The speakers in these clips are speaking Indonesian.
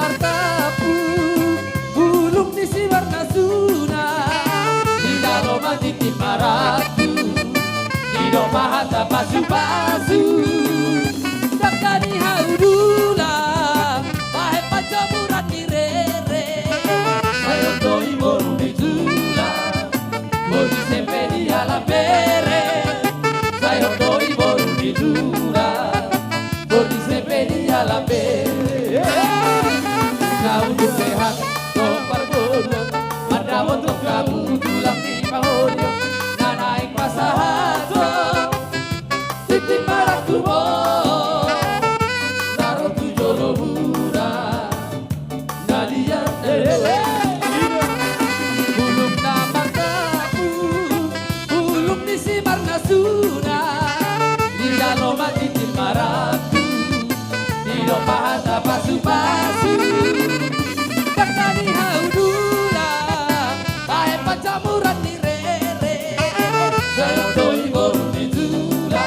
martapu bulung nisi warna suna di dalam titi maratu di rumah hata pasu-pasu dakani haudula bahe pacamuran di rere sayo doi moru di tula bodi sepedi ala pere sayo doi moru di tula bodi sepedi ala pere kau untuk sehat kompar bodoh pada untuk kamu tulang di pahodio naik pasahato titi maraku mo naro tu jolo mura nadia bulung nama kamu bulung di simar nasuna di dalam titi maraku di lopahata pasu-pasu dakani haudula bahe pacamuran di rere sayo doi moru di tula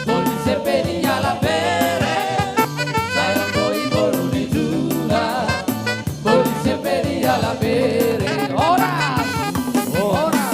bodi sepedi ala pere sayo doi moru di tula bodi sepedi ala pere ora ora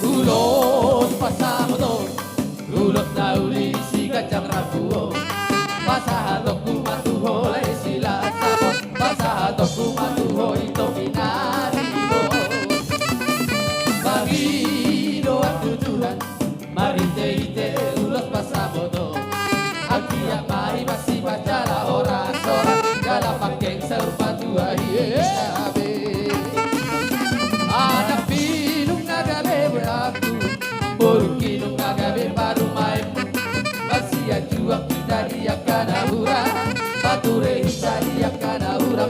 ulot pasamoto ulot nauli si kacang rabuo pasahatok kumatuho le sila sabot pasahatok kumatuho ito binaribo Bagido ang tutuhan marite-ite ulot pasamoto Akia mari masih bacala ora-ora Gala pangkeng serupa tua hiyabe Ada pinung nagabe beraku Burkinung nagabe baru main Masih juang kita dia kana hura Bature hita dia kana hura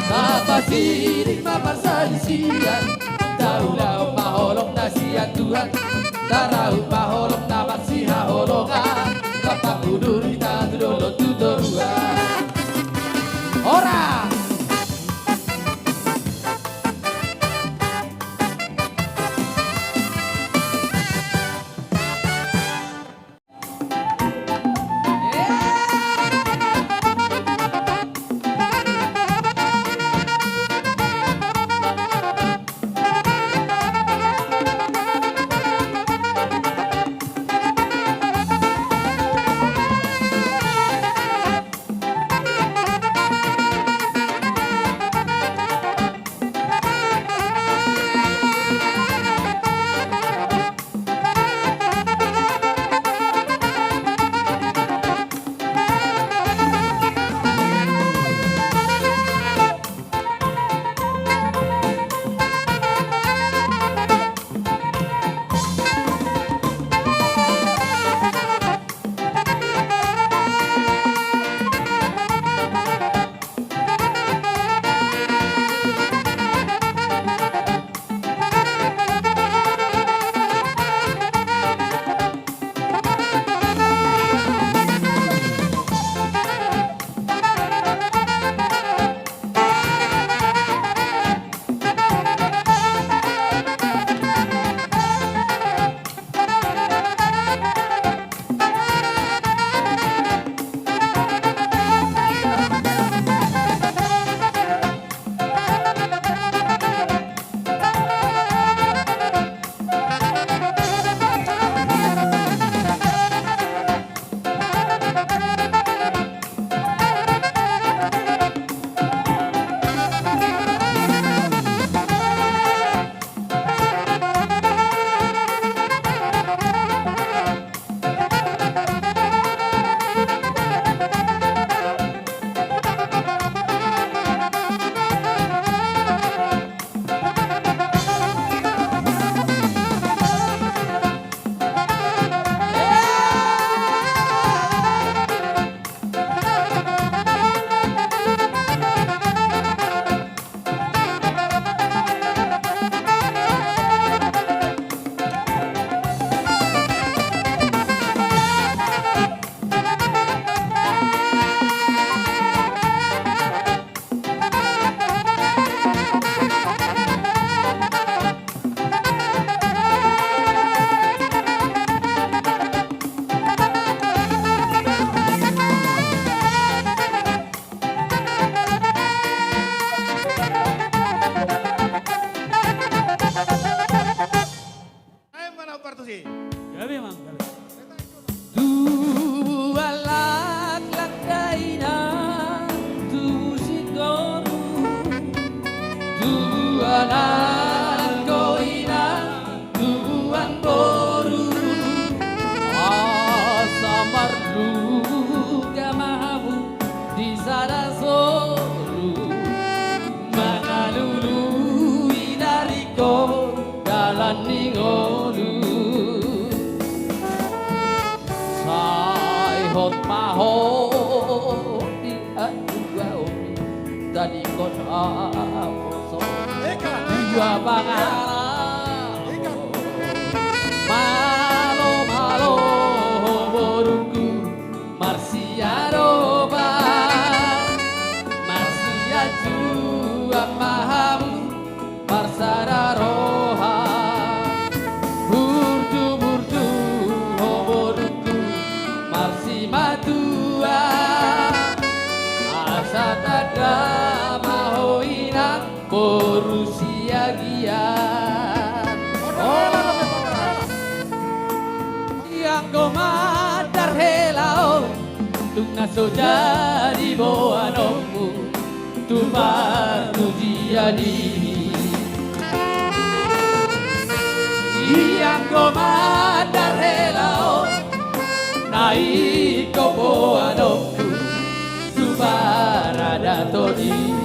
Apa siring mapar salisian Daulau maholong nasian Tuhan Darau maholong nabat siha holongan Bapak budur kita dulu tutorua Ora maho di aduga omi tadi kota poso dua bangar malo malo boruku marsiaroba marsia jua mahamu marsara roha burdu burdu boruku marsi matua asa tada mahoina borusia gian yang gomadar helao tungna sojadi boanomu tu baru jadi yang gomadar helao naik ko boanomu tu barada todi